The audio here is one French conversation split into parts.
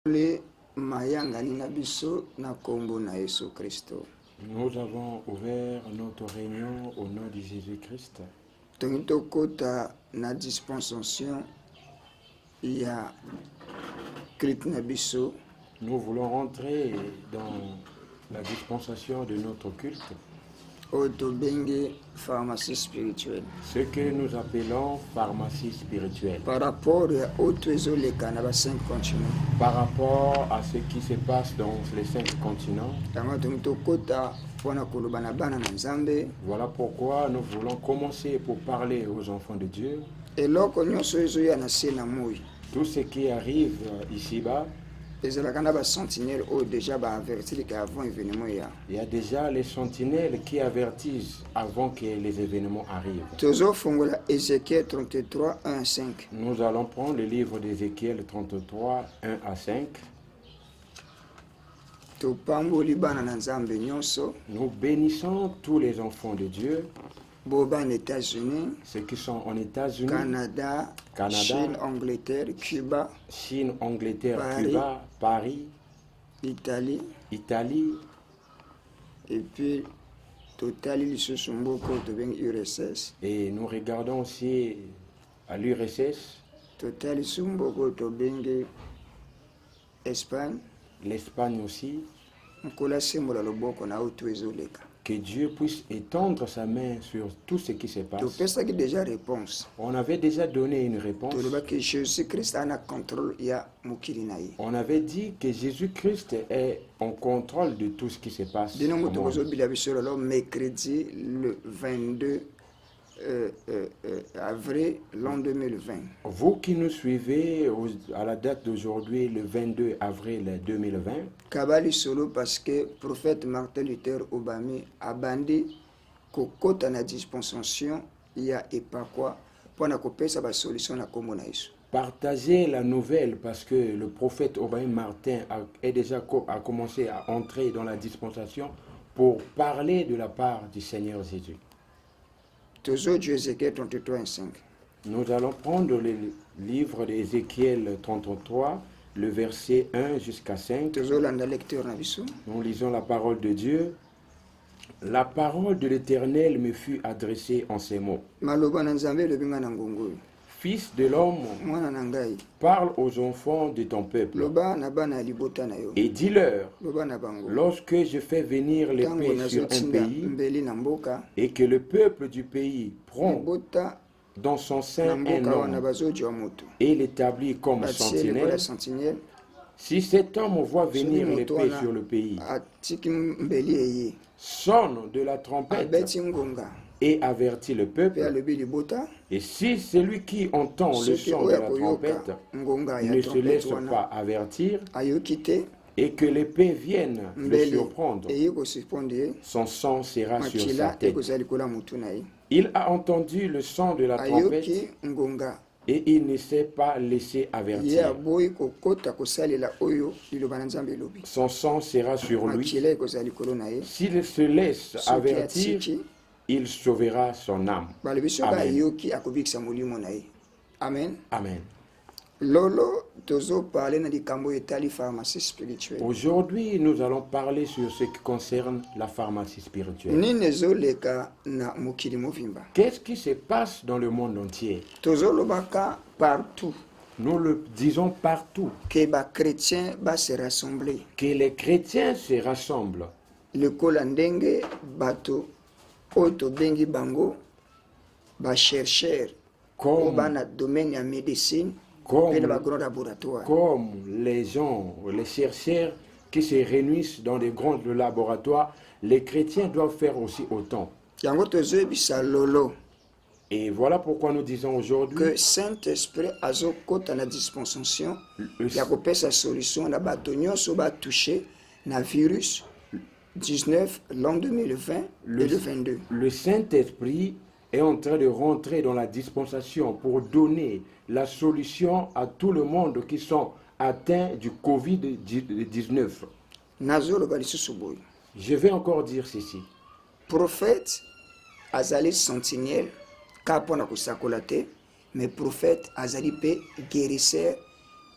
Le mayangani na biso na kombo na Yesu Kristo. Nous avons ouvert notre réunion au nom de Jésus-Christ. Tongi kota na dispensation ya Christ na biso. Nous voulons rentrer dans la dispensation de notre culte. Otobengi pharmacie spirituelle. Ce que nous appelons pharmacie spirituelle. Par rapport à Otwezoleka na 5 continents. Par rapport à ce qui se passe dans les 5 continents. Voilà pourquoi nous voulons commencer pour parler aux enfants de Dieu. Tout ce qui arrive ici-bas. Il y a déjà les sentinelles qui avertissent avant que les événements arrivent. Nous allons prendre le livre d'Ézéchiel 33, 1 à 5. Nous bénissons tous les enfants de Dieu. Ceux qui sont en États-Unis, Canada, Chine, Angleterre, Cuba, Paris, Italie, et puis total URSS. Et nous regardons aussi à l'URSS. Total Espagne. L'Espagne aussi. Que Dieu puisse étendre sa main sur tout ce qui se passe. On avait déjà donné une réponse. On avait dit que Jésus-Christ est en contrôle de tout ce qui se passe. Mercredi, le 22 avril l'an 2020. Vous qui nous suivez à la date d'aujourd'hui, le 22 avril 2020. Kabali solo parce que le prophète Martin Luther Obami a bandé kokota na dispensation ya epakwa pour na kopesa ba solution na kombo na Yesu. Partagez la nouvelle parce que le prophète Obami Martin a commencé à entrer dans la dispensation pour parler de la part du Seigneur Jésus. Nous allons prendre le livre d'Ézéchiel 33, le verset 1 jusqu'à 5. Nous lisons la parole de Dieu. La parole de l'Éternel me fut adressée en ces mots. Fils de l'homme, parle aux enfants de ton peuple et dis-leur, lorsque je fais venir l'épée sur un pays et que le peuple du pays prend dans son sein un homme et l'établit comme sentinelle, si cet homme voit venir l'épée sur le pays, sonne de la trompette et avertit le peuple, et si celui qui entend le son de la trompette ne se laisse pas avertir, et que l'épée vienne le surprendre, son sang sera sur sa tête. Il a entendu le son de la trompette, et il ne s'est pas laissé avertir. Son sang sera sur lui. S'il se laisse avertir, il sauvera son âme. Amen. Amen. Aujourd'hui, nous allons parler sur ce qui concerne la pharmacie spirituelle. Qu'est-ce qui se passe dans le monde entier? Partout. Nous le disons partout. Que les chrétiens se rassembler. Que les chrétiens se rassemblent. Le kolandenge bato oto bengi bango ba chercheurs comme bana domaine ya médecine comme les gens, les chercheurs qui se réunissent dans des grands laboratoires, les chrétiens doivent faire aussi autant. Et voilà pourquoi nous disons aujourd'hui que Saint-Esprit a kota na dispensation ya kopesa solution na bato nyonso ba touché na virus 19 l'an 2020 et 2022. Le Saint-Esprit est en train de rentrer dans la dispensation pour donner la solution à tout le monde qui sont atteints du Covid-19. Je vais encore dire ceci. Prophète azali sentinelle kapona kusakolate, mais prophète azali pe guérisseur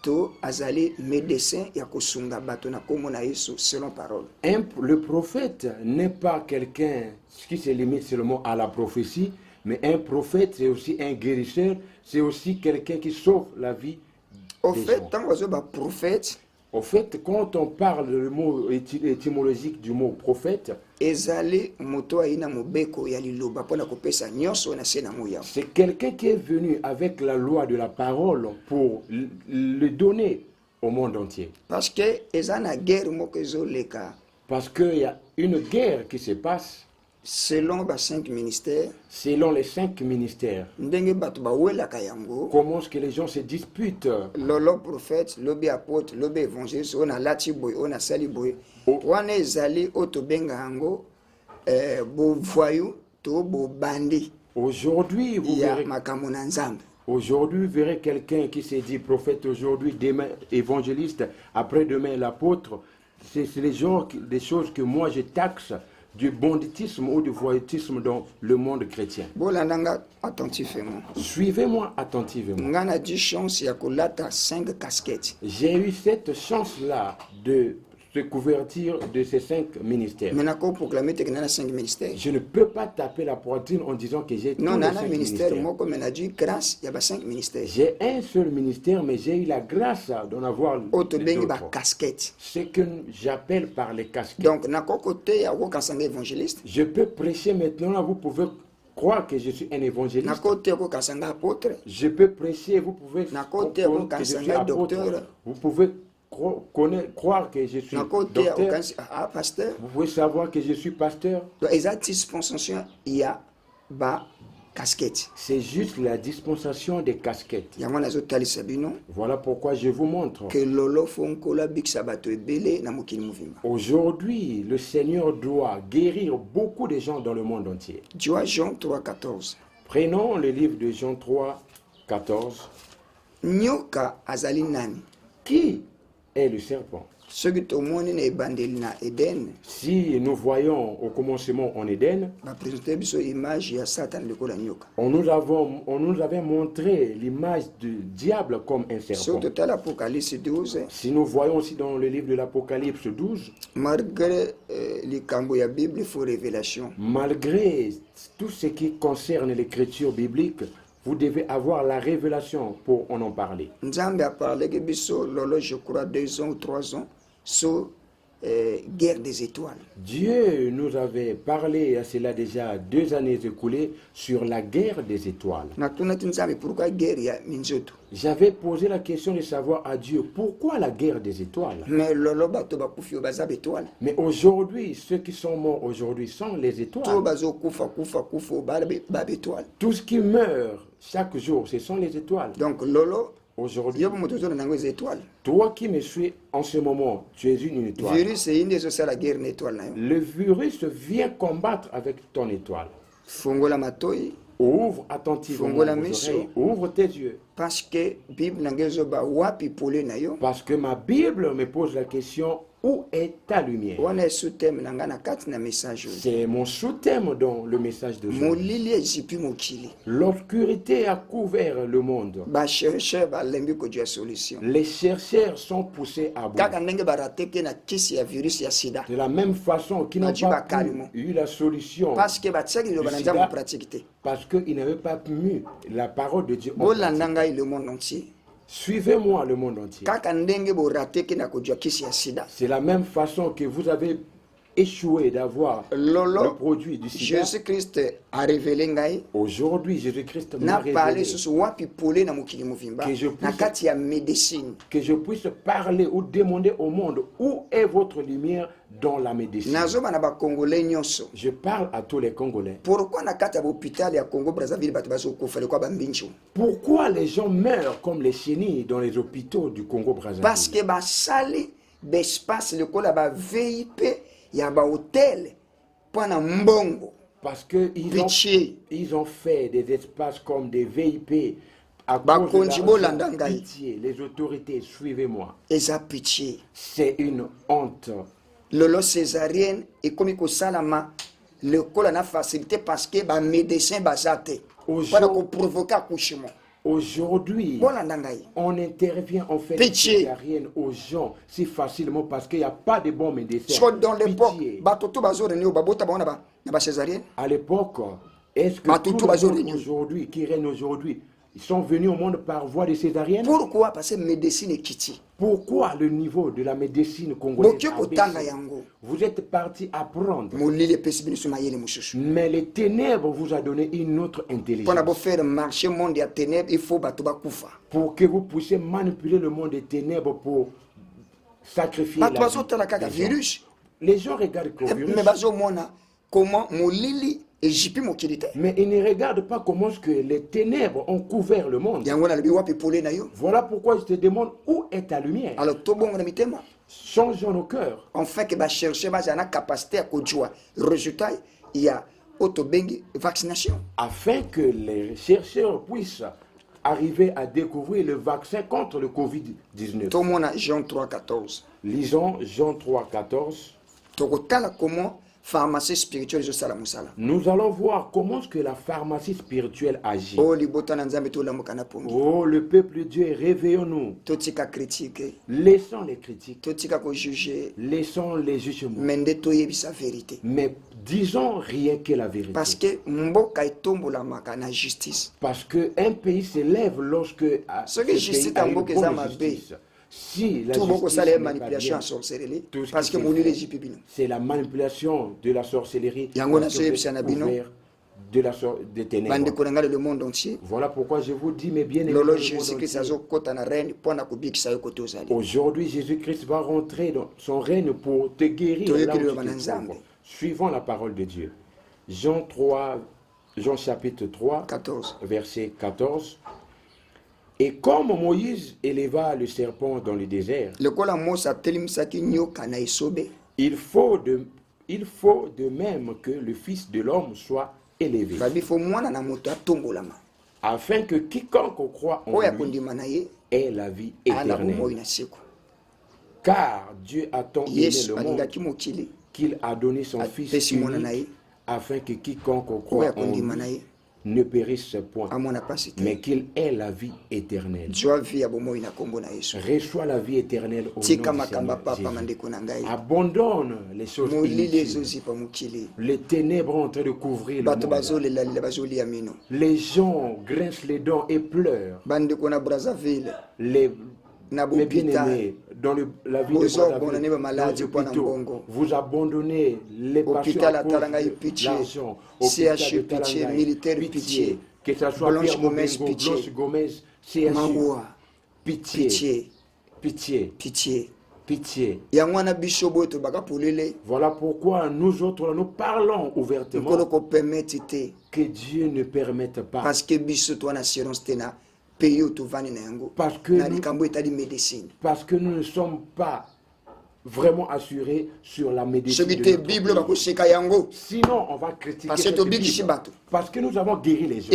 to azali médecin ya kosunga bato na kombo na Yesu selon parole. Le prophète n'est pas quelqu'un qui se limite seulement à la prophétie, mais un prophète c'est aussi un guérisseur, c'est aussi quelqu'un qui sauve la vie. Au fait, tant que ba prophète, au fait, quand on parle le mot étymologique du mot prophète, c'est quelqu'un qui est venu avec la loi de la parole pour le donner au monde entier. Parce qu'il y a une guerre qui se passe. Selon les 5 ministères. Selon les 5 ministères. Comment est-ce que les gens se disputent? Le prophète, le apôtre, le évangéliste, on a latiboy, on a saliboy. On est allé au tobengango, bo voyou, to bo bandi. Aujourd'hui, vous verrez quelqu'un qui se dit prophète aujourd'hui, demain évangéliste, après-demain l'apôtre. C'est les gens, des choses que moi je taxe du banditisme ou du voyoutisme dans le monde chrétien. Suivez-moi attentivement. J'ai eu cette chance-là de se couvertir de ces 5 ministères. Je ne peux pas taper la poitrine en disant que j'ai tous les 5 ministères. J'ai un seul ministère, mais j'ai eu la grâce d'en avoir d'autres. Ce que j'appelle par les casquettes. Donc, je peux prêcher maintenant, vous pouvez croire que je suis un évangéliste. Je peux prêcher, vous pouvez croire que je suis apôtre. Vous pouvez croire que je suis docteur. Vous pouvez savoir que je suis pasteur. C'est juste la dispensation des casquettes. Voilà pourquoi je vous montre. Aujourd'hui, le Seigneur doit guérir beaucoup de gens dans le monde entier. Jean 3,14. Prenons le livre de Jean 3,14. Qui est le serpent? Si nous voyons au commencement en Éden, on nous avait montré l'image du diable comme un serpent. Si nous voyons aussi dans le livre de l'Apocalypse 12, malgré tout ce qui concerne l'écriture biblique, vous devez avoir la révélation pour en parler. Nzambe a parlé que je crois 2 ans ou 3 ans sur guerre des étoiles. Dieu nous avait parlé à cela déjà 2 années écoulées sur la guerre des étoiles. Pourquoi guerre minzoto? J'avais posé la question de savoir à Dieu pourquoi la guerre des étoiles. Mais aujourd'hui, ceux qui sont morts aujourd'hui sont les étoiles. Tout ce qui meurt chaque jour, ce sont les étoiles. Donc Lolo, aujourd'hui, toi qui me suis en ce moment, tu es une étoile. Le virus vient combattre avec ton étoile. Ouvre attentivement vos oreilles, ouvre tes yeux. Parce que ma Bible me pose la question, où est ta lumière? C'est mon sous-thème dans le message de Jésus. L'obscurité a couvert le monde. Les chercheurs sont poussés à bout. De la même façon qu'ils n'ont pas eu la solution du sida, parce qu'ils n'avaient pas mis la parole de Dieu en pratique. Le monde entier. Suivez-moi le monde entier. C'est la même façon que vous avez échoué d'avoir le produit du sida. Jésus-Christ a révélé. Aujourd'hui, Jésus-Christ m'a révélé que je puisse parler ou demander au monde où est votre lumière dans la médecine. Je parle à tous les Congolais. Pourquoi les gens meurent comme les chenilles dans les hôpitaux du Congo-Brazzaville? Parce que l'espace, le VIP, il y a un hôtel pendant mbongo. Parce qu'ils ont fait des espaces comme des VIP à cause de la pitié. Les autorités, suivez-moi. C'est une honte. Lolo césarienne et comme il salama le col a facilité parce que les médecins basate pour provoquer accouchement. Aujourd'hui, on intervient, on fait des césariennes aux gens si facilement parce qu'il n'y a pas de bons médecins. Dans l'époque, à l'époque, est-ce que tous les gens aujourd'hui, qui règnent aujourd'hui, ils sont venus au monde par voie de césarienne? Pourquoi? Parce que la médecine est quittée. Pourquoi le niveau de la médecine congolaise a baissé? Vous êtes parti apprendre. Mais les ténèbres vous a donné une autre intelligence. Pour que vous puissiez manipuler le monde des ténèbres pour sacrifier la vie. Les gens regardent comment mais ils ne regardent pas comment que les ténèbres ont couvert le monde. Voilà pourquoi je te demande où est ta lumière. Alors, changeons nos cœurs. En fait, que chercher la capacité à jouer. Résultat, il y a vaccination. Afin que les chercheurs puissent arriver à découvrir le vaccin contre le Covid-19. Tout le monde a Jean 3,14. Lisons Jean 3,14. Comment pharmacie spirituelle nous allons voir comment que la pharmacie spirituelle agit. Oh, le peuple de Dieu, réveillons-nous. Laissons les critiques. Laissons les jugements. Mais disons rien que la vérité. Parce que parce qu'un pays s'élève lorsque ce que justice a une justice. Si la manipulation sorcellerie, parce que c'est la manipulation de la sorcellerie de des ténèbres. Le monde entier. Voilà pourquoi je vous dis, mes bien-aimés, aujourd'hui Jésus-Christ va rentrer dans son règne pour te guérir. Suivons la parole de Dieu. Jean chapitre 3, 14. Verset 14. Et comme Moïse éleva le serpent dans le désert, il faut de même que le Fils de l'homme soit élevé, afin que quiconque croit en lui ait la vie éternelle. Car Dieu a tant aimé le monde qu'il a donné son Fils unique, afin que quiconque croit en lui ne périsse point, mais qu'il ait la vie éternelle. Reçois la vie éternelle au nom du Seigneur Jésus. Abandonne les choses inutiles. Les ténèbres ont en train de couvrir le monde. Les gens grincent les dents et pleurent. Les bien-aimés, dans la vie de Brazzaville, vous abandonnez les patients à cause de l'argent. CHU, pitié, militaire, pitié. Que ce soit Blanche Gomez, CHU, pitié, pitié, pitié, pitié. Voilà pourquoi nous autres, nous parlons ouvertement que Dieu ne permette pas. Parce que parce que nous ne sommes pas vraiment assurés sur la médecine. Sinon, on va critiquer cette Bible. Parce que nous avons guéri les gens.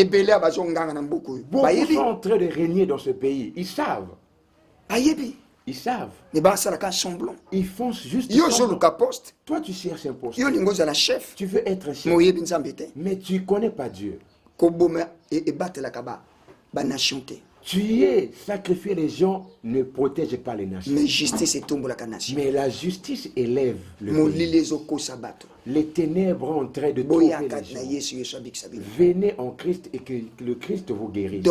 Beaucoup sont en train de régner dans ce pays. Ils savent. Ils savent. Ils font juste toi, tu cherches un poste. Tu veux être chef. Mais tu ne connais pas Dieu. Tu es sacrifié, les gens ne protègent pas les nations. Mais la justice élève le pays. Les ténèbres ont en train de tromper les gens. Venez en Christ et que le Christ vous guérisse.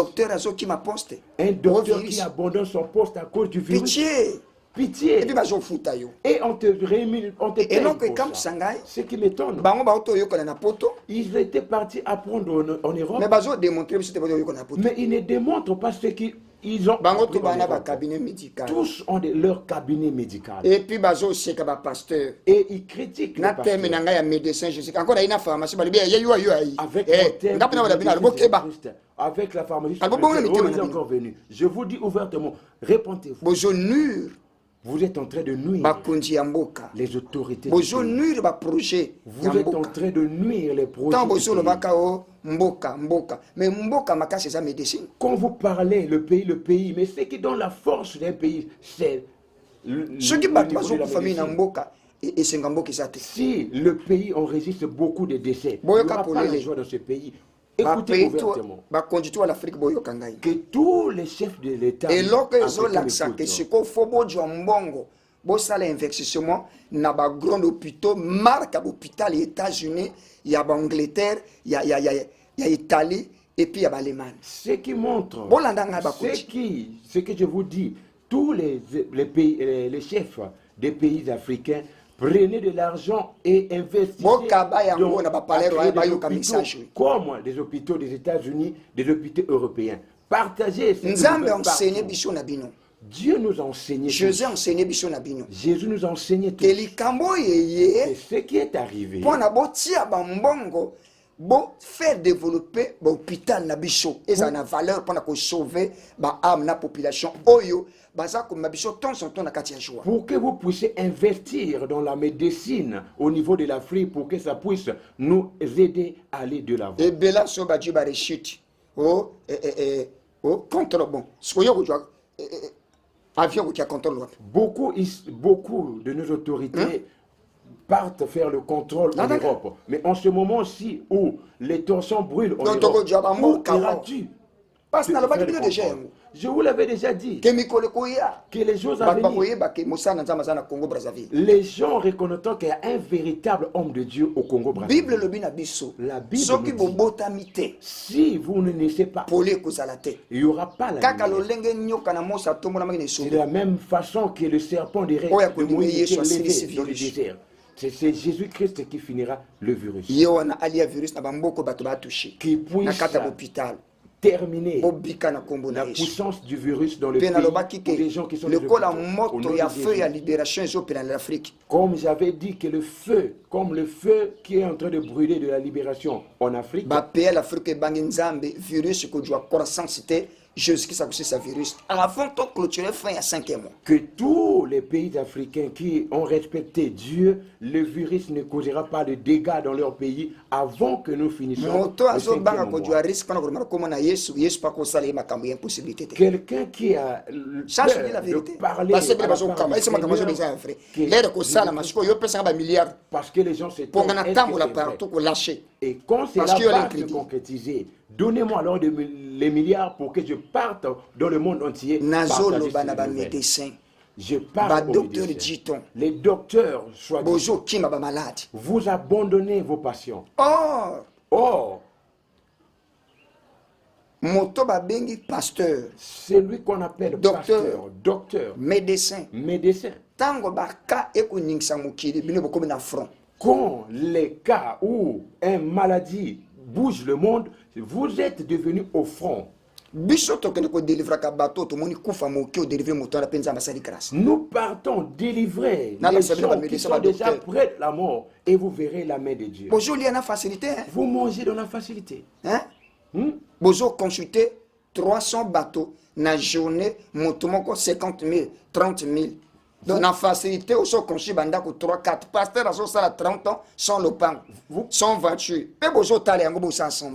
Un docteur qui abandonne son poste à cause du virus. Pitié. Et on te rémunère, on te paye pour ça. Ce qui m'étonne, ils étaient partis apprendre en Europe, mais ils ne démontrent pas ce qu'ils ont appris en Europe. Tous ont leur cabinet médical. Et puis, et ils critiquent le avec la pharmacie, encore venu. Je vous dis ouvertement, répentez-vous. Vous êtes en train de nuire les autorités. Vous êtes en train de nuire les projets. Quand vous parlez le pays, mais ce qui donne la force d'un pays, c'est si le pays enregistre beaucoup de décès, il n'y aura pas la joie dans ce pays. Écoutez ouvertement. Que tous les chefs de l'État bosala investissement na ba grand hôpital marque hôpital États-Unis, il y a Angleterre, il y a Italie et puis il y a l'Allemagne. Ce qui montre ce que je vous dis, tous les pays, les chefs des pays africains, prenez de l'argent et investissez dans des hôpitaux comme des hôpitaux des États-Unis, des hôpitaux européens. Partagez ce Dieu nous a enseigné. Jésus a enseigné biso na bino. Jésus nous a enseigné tout. Et ce qui est arrivé. Pour na botia ba mbongo, bo faire développer l'hôpital na biso et ça a valeur pour na ko sauver ba âme na population oyo baza ko mabiso ton son ton na kati ya joie. Pour que vous puissiez investir dans la médecine au niveau de l'Afrique pour que ça puisse nous aider à aller de l'avant. Et bela so ba ba rechute. Contre bon. Ce que yo Beaucoup de nos autorités partent faire le contrôle en Europe. Mais en ce moment-ci où les torsions brûlent en Europe, où iras-tu? Je vous l'avais déjà dit que les choses à venir, les gens reconnaissent qu'il y a un véritable homme de Dieu au Congo-Brazzaville. La Bible dit, si vous ne naissez pas, il n'y aura pas la lumière. C'est de la même façon que le serpent de Moïse est levé dans le désert. C'est Jésus-Christ qui finira le virus. Qui puisse terminer la puissance du virus dans le pays des gens qui sont comme j'avais dit que le feu, comme le feu qui est en train de brûler de la libération en Afrique, Jésus-Christ a poussé sa virus. Avant de clôturer fin à 5e mois. Que tous les pays africains qui ont respecté Dieu, le virus ne causera pas de dégâts dans leur pays avant que nous finissions. Quelqu'un qui a de parler parce que les gens se trompent. Et quand c'est là se concrétiser, donnez-moi alors les milliards pour que je parte dans le monde entier. Je parle aux médecins. Les docteurs, vous abandonnez vos patients. Or, pasteur, celui qu'on appelle docteur, médecin. Quand les cas où une maladie bouge le monde, vous êtes devenu au front. Nous partons délivrer les gens qui sont déjà près de la mort et vous verrez la main de Dieu. Vous mangez dans la facilité. Vous consultez 300 bateaux dans la journée, 50 000, 30 000. Dans la facilité, vous consultez 3-4 pasteurs à 30 ans sans le pain, sans voiture.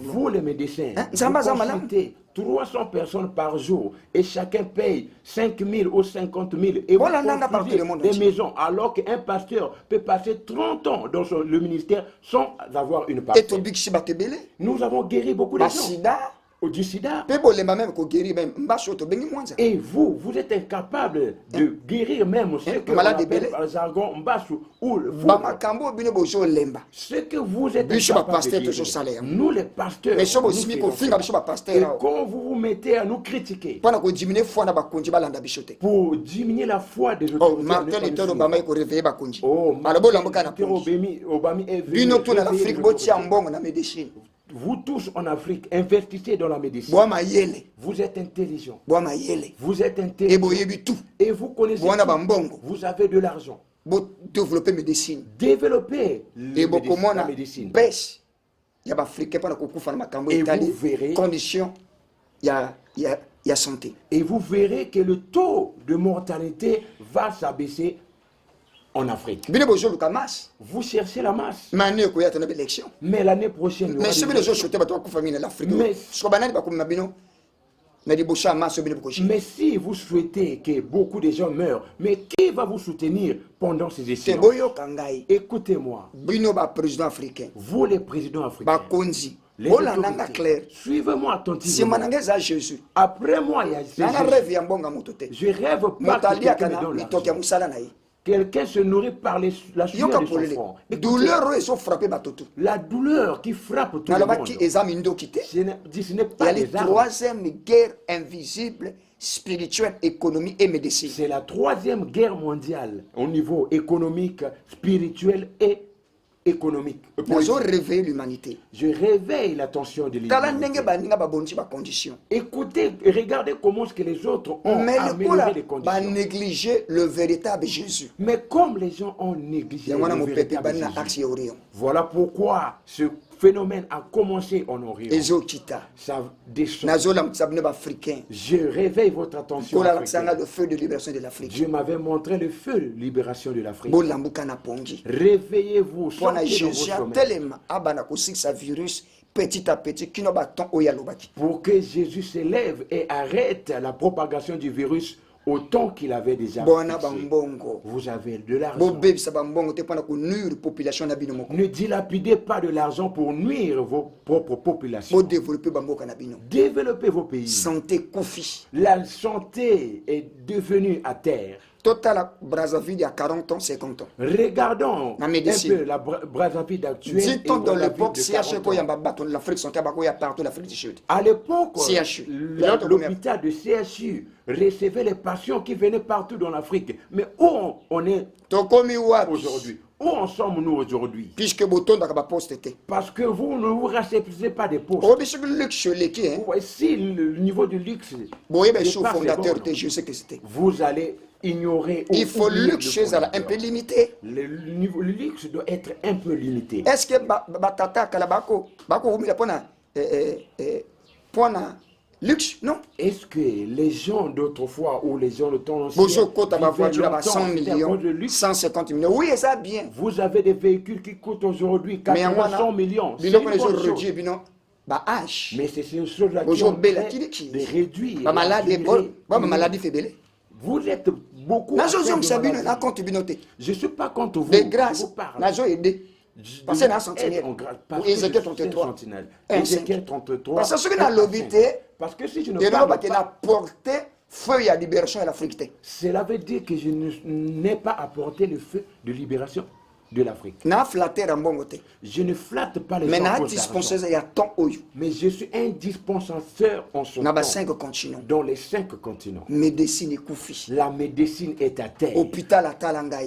Vous les médecins, vous consultez 300 personnes par jour et chacun paye 5 000 ou 50 000 et vous construisez des maisons alors qu'un pasteur peut passer 30 ans dans le ministère sans avoir une partie. Nous avons guéri beaucoup de gens. Du sida. Et vous êtes incapable de guérir même ce que l'on appelle par le jargon Mbasu ou le fou. Ce que vous êtes incapable de guérir. Nous les pasteurs, et quand vous vous mettez à nous critiquer pour diminuer la foi des autorités, vous tous en Afrique, investissez dans la médecine. Vous êtes intelligent. Vous êtes intelligent. Et vous connaissez tout. Vous avez de l'argent. Développer médecine. Développez la médecine. Et vous verrez conditions, il y a santé. Et vous verrez que le taux de mortalité va s'abaisser en Afrique. Vous cherchez la masse. Mais l'année prochaine, mais si vous souhaitez que beaucoup de gens meurent, mais qui va vous soutenir pendant ces élections? Écoutez-moi. Vous les présidents africains, les autorités. Suivez-moi attentivement. Après moi, il y a Jésus. Je rêve pas que quelqu'un me donne l'argent. Quelqu'un se nourrit par la sueur de son front. La douleur qui frappe tout le monde. Ce n'est pas les armes. Troisième guerre invisible, spirituelle, économique et médecine. C'est la troisième guerre mondiale au niveau économique, spirituel et économique. Ils ont réveillé l'humanité. Je réveille l'attention de l'humanité. Écoutez, regardez comment est-ce que les autres ont amélioré les conditions. Négliger le véritable Jésus. Mais comme les gens ont négligé le véritable Jésus, voilà pourquoi ce phénomène a commencé en Orient. Ça descend. Je réveille votre attention. Le feu de libération de l'Afrique. Dieu m'avait montré le feu de libération de l'Afrique. Réveillez-vous. Petit à petit, pour que Jésus s'élève et arrête la propagation du virus autant qu'il avait déjà fixé. Vous avez de l'argent. Ne dilapidez pas de l'argent pour nuire vos propres populations. Développez vos pays. La santé est devenue à terre. Total Brazzaville il y a 40 ans, 50 ans. Regardons un peu la Brazzaville actuelle. 10 ans dans l'époque, l'Afrique centrale, il y a partout l'Afrique du Sud. À l'époque, l'hôpital de CHU recevait les patients qui venaient partout dans l'Afrique. Mais où on est aujourd'hui? Où en sommes-nous aujourd'hui? Puisque parce que vous ne vous racceptez pas des postes. Si le niveau du luxe, vous allez ignorer. Il faut luxe un peu limité. Le luxe doit être un peu limité. Est-ce que Batata Kalabako luxe? Non. Est-ce que les gens d'autrefois ou les gens de temps ancien vivaient 100 millions, 150 millions? Oui, ça bien. Vous avez des véhicules qui coûtent aujourd'hui 400 millions. C'est une bonne chose. Mais c'est une chose là qui est réduire. Vous êtes beaucoup. Je ne suis pas contre vous. De grâce, parce que Ézéchiel 33. Parce que si je ne parle pas, feu à libération à l'Afrique. Cela veut dire que je n'ai pas apporté le feu de libération de l'Afrique. Je ne flatte pas les gens. Mais je suis un dispensateur en son temps. Dans les 5 continents. La médecine est à terre. L'hôpital de Talanga.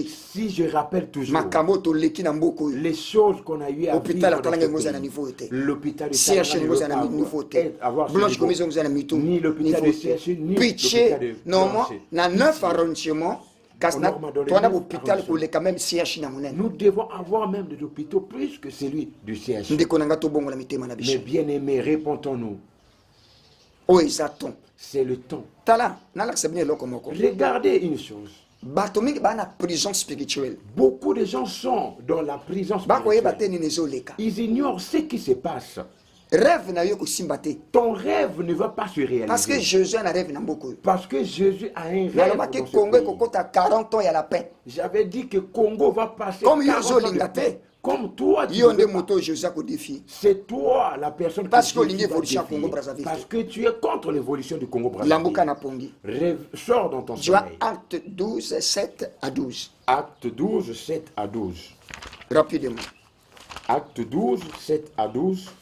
Si je rappelle toujours les choses qu'on a eu à vivre l'hôpital de Talanga ni l'hôpital de CHU, ni l'hôpital de dans 9 arrondissements. Nous devons avoir même des hôpitaux plus que celui du CHU. Mais bien aimés, répondons-nous. C'est le temps. Regardez une chose. Beaucoup de gens sont dans la prison spirituelle. Ils ignorent ce qui se passe. Ton rêve ne va pas se réaliser. Parce que Jésus en a rêve beaucoup. Parce que Jésus a un rêve. J'avais dit que Congo va passer 40 ans de paix. Comme toi, c'est toi la personne parce qui parce que tu es contre l'évolution du Congo-Brazzaville. Sors dans ton sommeil. Acte 12, 7 à 12. Acte 12, 7 à 12. Rapidement. Acte 12, 7 à 12.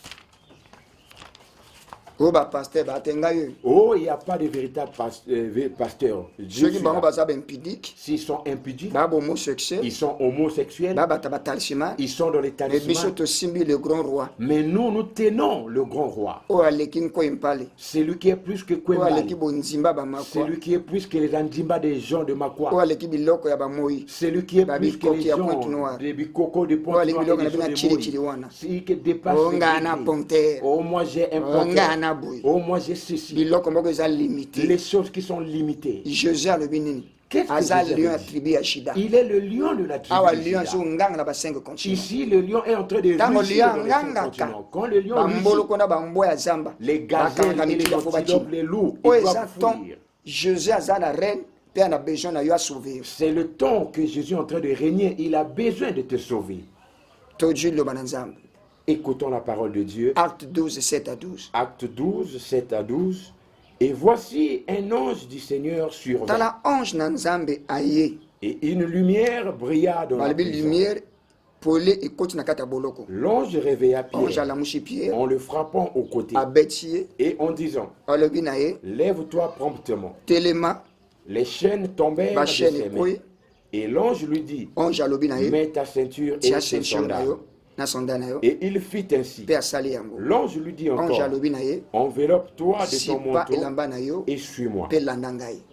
Oh, il n'y a pas de véritable pasteur. S'ils sont impudiques, ils sont homosexuels, ils sont dans les talismans. Mais nous tenons le grand roi. C'est lui qui est plus que Kwembali. C'est lui qui est plus que les Andimba des gens de Makwa. C'est lui qui est plus que les gens des Bikoko, des Ponts Noirs, des gens de Moïse. C'est qui dépasse les. Oh, moi j'ai un panthère. Oh, moi j'ai ceci. Les choses qui sont limitées. Qu'est-ce que il est le lion de la tribu. Ici, le lion est en train de ruger dans les 5 continents. Quand le lion rugit, les gazelles, les antilopes, les loups, ils doivent fuir. C'est le temps que Jésus est en train de régner. Il a besoin de te sauver. Écoutons la parole de Dieu. Acte 12, 7 à 12. Acte 12, 7 à 12. Et voici un ange du Seigneur survint. Et une lumière brilla dans la prison. L'ange réveilla Pierre en le frappant au côté et en disant, lève-toi promptement. Les chaînes tombèrent de ses mains. Et l'ange lui dit, mets ta ceinture et tes sandales. Et il fit ainsi. L'ange lui dit encore, enveloppe-toi de ton manteau et suis-moi.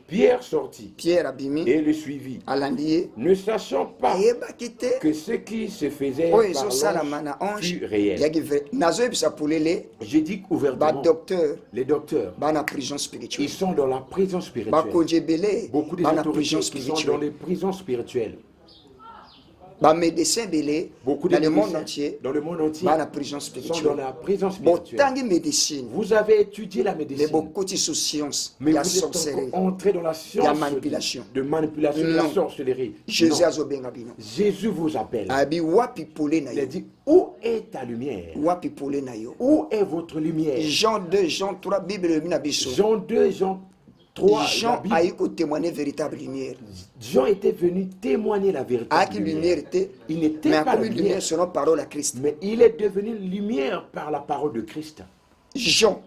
Pierre sortit et le suivit, ne sachant pas que ce qui se faisait par l'ange fut réel. Je dis ouvertement, les docteurs, ils sont dans la prison spirituelle. Beaucoup des autorités qui sont dans les prisons spirituelles. Beaucoup dans le monde entier, sont dans la prison spirituelle. Vous avez étudié la médecine, mais vous êtes entré dans la science de manipulation, de la sorcellerie. Jésus vous appelle. Il a dit, où est ta lumière? Où est votre lumière? Jean 2, Jean 3, Bible. Jean 2, Jean 3, Jean a eu témoigner véritable lumière. Jean était venu témoigner la véritable lumière. Il n'était pas la lumière selon parole à Christ. Mais il est devenu lumière par la parole de Christ. Jean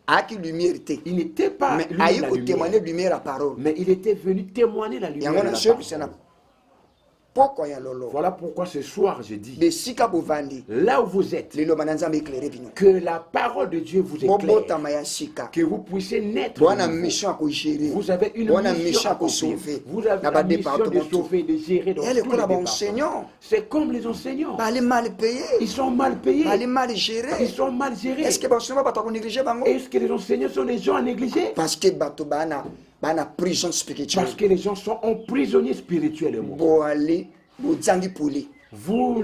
a eu lumière. Il n'était pas mais a eu témoigner lumière à parole. Mais il était venu témoigner la lumière. Voilà pourquoi ce soir je dis, là où vous êtes, que la parole de Dieu vous éclaire, que vous puissiez naître. Vous avez une mission à sauver. Vous avez la mission de sauver, de gérer dans tous les départements. C'est comme les enseignants. Ils sont mal payés. Ils sont mal gérés. Est-ce que les enseignants sont des gens à négliger? Parce que les gens sont emprisonnés spirituellement. Vous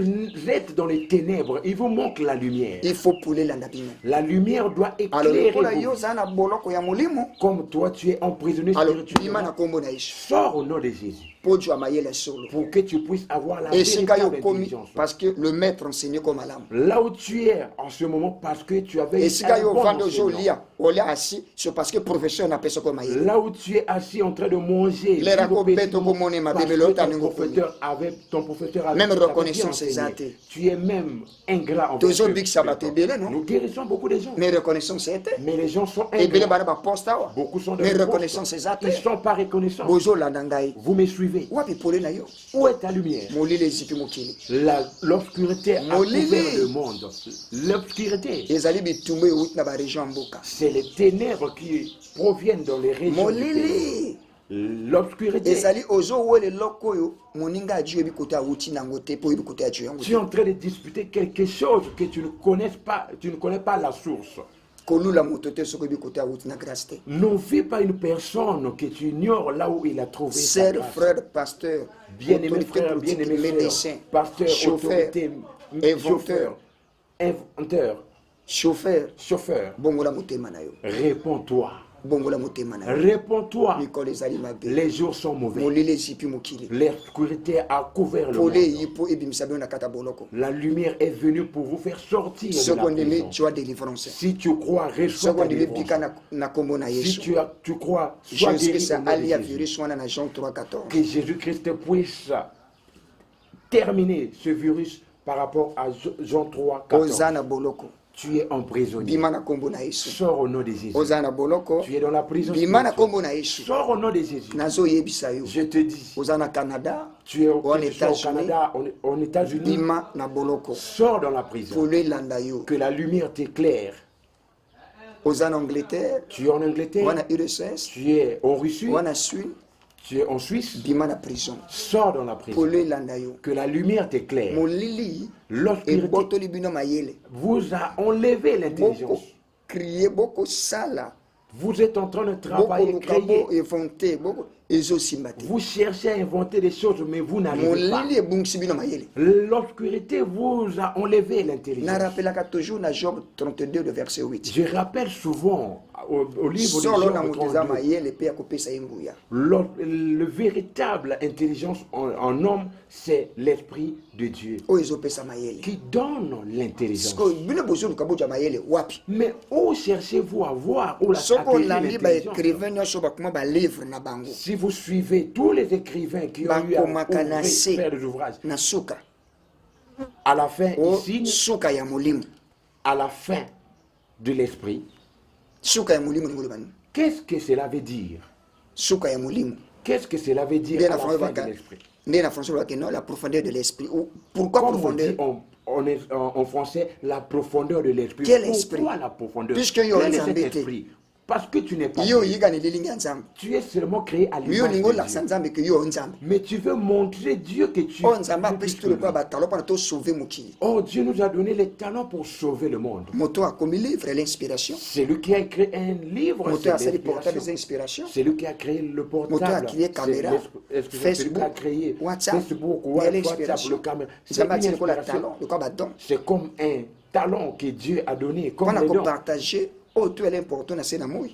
êtes dans les ténèbres, il vous manque la lumière. Il faut pouler la lumiure doit éclairer vous. Comme toi tu es emprisonné spirituellement, sors au nom de Jésus. Pour que tu puisses avoir la véritable intelligence. Parce que le maître enseignait comme l'âme. Là où tu es en ce moment, parce que tu avais un bon enseignant. Là où tu es assis en train de manger, ton professeur avait même reconnaissance exacte. Tu es même ingrat envers eux. Nous guérissons beaucoup de gens. Mais reconnaissance était. Mais les gens sont ingrats. Beaucoup sont mais reconnaissance exacte. Ils ne sont pas reconnaissants. Vous me suivez. Où est ta lumière? L'obscurité a couvert le monde. L'obscurité, c'est les ténèbres qui proviennent dans les régions du pays. L'obscurité. Tu es en train de discuter quelque chose que tu ne connais pas la source. Ne vis pas une personne que tu ignores là où il a trouvé sa grâce. Frère, pasteur, bien-aimé frère, bien-aimé médecin, pasteur, chauffeur, inventeur, chauffeur. Réponds-toi. Réponds-toi. Les jours sont mauvais. L'obscurité a couvert le monde. La lumière est venue pour vous faire sortir de la prison. Si tu crois, reçois ta délivrance. Si tu crois, sois guéri au nom de Jésus. Que Jésus-Christ puisse terminer ce virus par rapport à Jean 3, 14. Tu es emprisonné. Sors au nom de Jésus. Tu es dans la prison. Sors au nom de Jésus. Je te dis. Tu es au Canada, aux États-Unis. Sors dans la prison. Que la lumière t'éclaire. Tu es en Angleterre. Tu es en Russie. Tu es en Suisse. Sors dans la prison. Que la lumière t'éclaire. L'obscurité vous a enlevé l'intelligence. Vous êtes en train de travailler, créer. Vous cherchez à inventer des choses, mais vous n'arrivez pas. L'obscurité vous a enlevé l'intelligence. Je rappelle souvent au livre de Job, le véritable intelligence en homme, c'est l'Esprit de Dieu qui donne l'intelligence. Mais où cherchez-vous à voir où la l'intelligence? Si vous suivez tous les écrivains qui ont eu à faire des ouvrages, à la fin, ici, à la fin de l'esprit, qu'est-ce que cela veut dire? Qu'est-ce que cela veut dire à la fin de l'esprit? La profondeur de l'esprit. Pourquoi profondeur? En français, la profondeur de l'esprit. Quel esprit? Pourquoi la profondeur? Puisque il y a cet esprit. Parce que tu n'es pas Dieu. Tu es seulement créé à l'image de Dieu. Mais tu veux montrer Dieu que tu es. Oh, Dieu nous a donné les talents pour sauver le monde. C'est lui qui a créé un livre. C'est lui qui a créé le portable. Facebook, qui a créé WhatsApp, le caméra. C'est comme un talent que Dieu a donné. Comme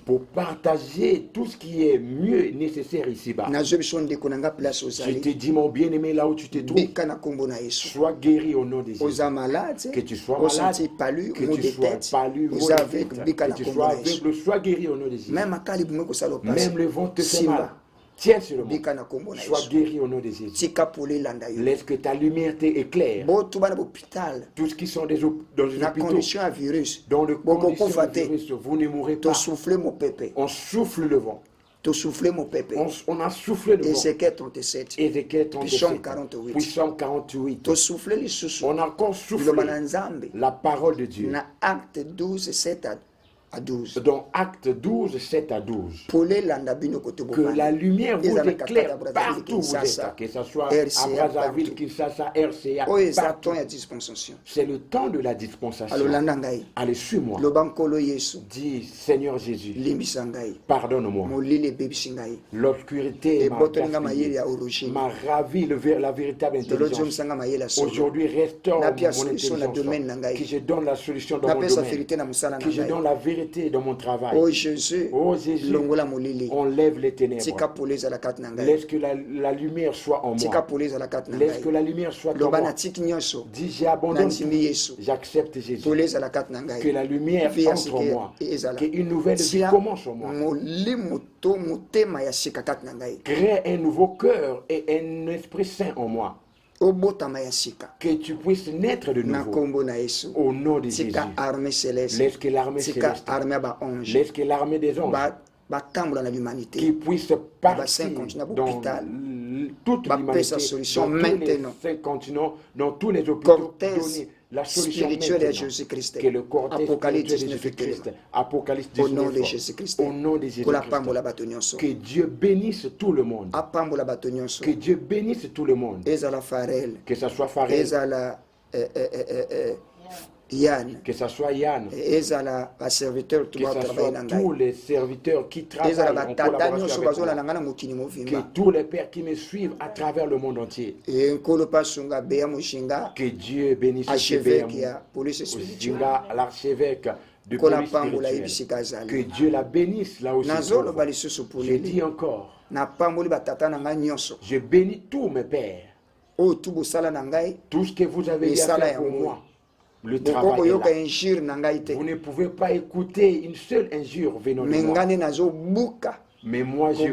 pour partager tout ce qui est mieux nécessaire ici-bas. Je te dis, mon bien-aimé, là où tu te trouves, sois guéri au nom de Jésus. Que tu sois malade, que tu sois palu, que tu sois aveugle, sois guéri au nom de Jésus. Même le ventre te fait mal. Tiens sur le monde. Sois guéri au nom de Jésus. Laisse que ta lumière t'éclaire. Tous qui sont dans les hôpitaux, dans les conditions de virus, vous ne mourrez pas. On souffle le vent. On a soufflé le vent. Ézéchiel 37. Puissant 48. On a encore soufflé la parole de Dieu. Acte 12, 7 à 12. Dans Acte 12, 7 à 12. Que la lumière vous éclaire partout où vous êtes. Que ce soit à Brazzaville, Kinshasa, RCA. C'est le temps de la dispensation. Allez, suis-moi. Dis, Seigneur Jésus, pardonne-moi. L'obscurité m'a ravi la véritable intelligence. Aujourd'hui, restaure mon intelligence. Que je donne la solution dans mon domaine. Que je donne la vérité dans mon travail. Oh Jésus, enlève les ténèbres. Laisse que la lumière soit en moi. Laisse que la lumière soit en moi. Dis, j'ai abandonné. J'accepte Jésus. Que la lumière entre en moi. Qu'une nouvelle vie commence en moi. Crée un nouveau cœur et un esprit saint en moi. Que tu puisses naître de nouveau au nom de Jésus. Laisse que l'armée céleste, laisse que l'armée des anges qui puisse partir dans toute l'humanité, dans tous les 5 continents, dans tous les hôpitaux, donner la solution Jésus-Christ. Que le cortège Apocalypse 19 Apocalypse 19. Au nom de Jésus-Christ. Au nom de Jésus-Christ. Que Dieu bénisse tout le monde. Que Dieu bénisse tout le monde. Que ce soit Pharrell. Yann. Que ce soit Yann. Que ce soit tous les serviteurs qui travaillent en collaboration avec moi. Que tous les pères qui me suivent à travers le monde entier. Que Dieu bénisse l'archevêque de police spirituelle. Que Dieu la bénisse là aussi. Je dis encore. Je bénis tous mes pères. Tout ce que vous avez fait pour moi. Le travail est là. Vous ne pouvez pas écouter une seule injure venant de moi. Mais moi je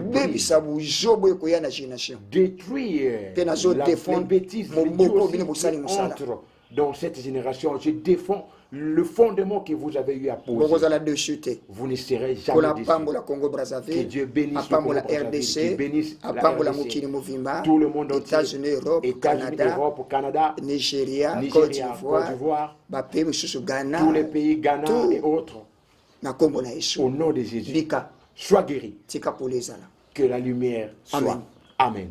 détruis la bêtise entre dans cette génération. Je défends le fondement que vous avez eu à poser. Vous ne serez jamais déçus. Que Dieu bénisse le Congo RDC, que bénisse la RDC, tout le monde entier, États-Unis, Europe, Canada, Nigeria, Côte d'Ivoire, tous les pays, Ghana et autres. Au nom de Jésus, sois guéri. Que la lumière soit. Amen.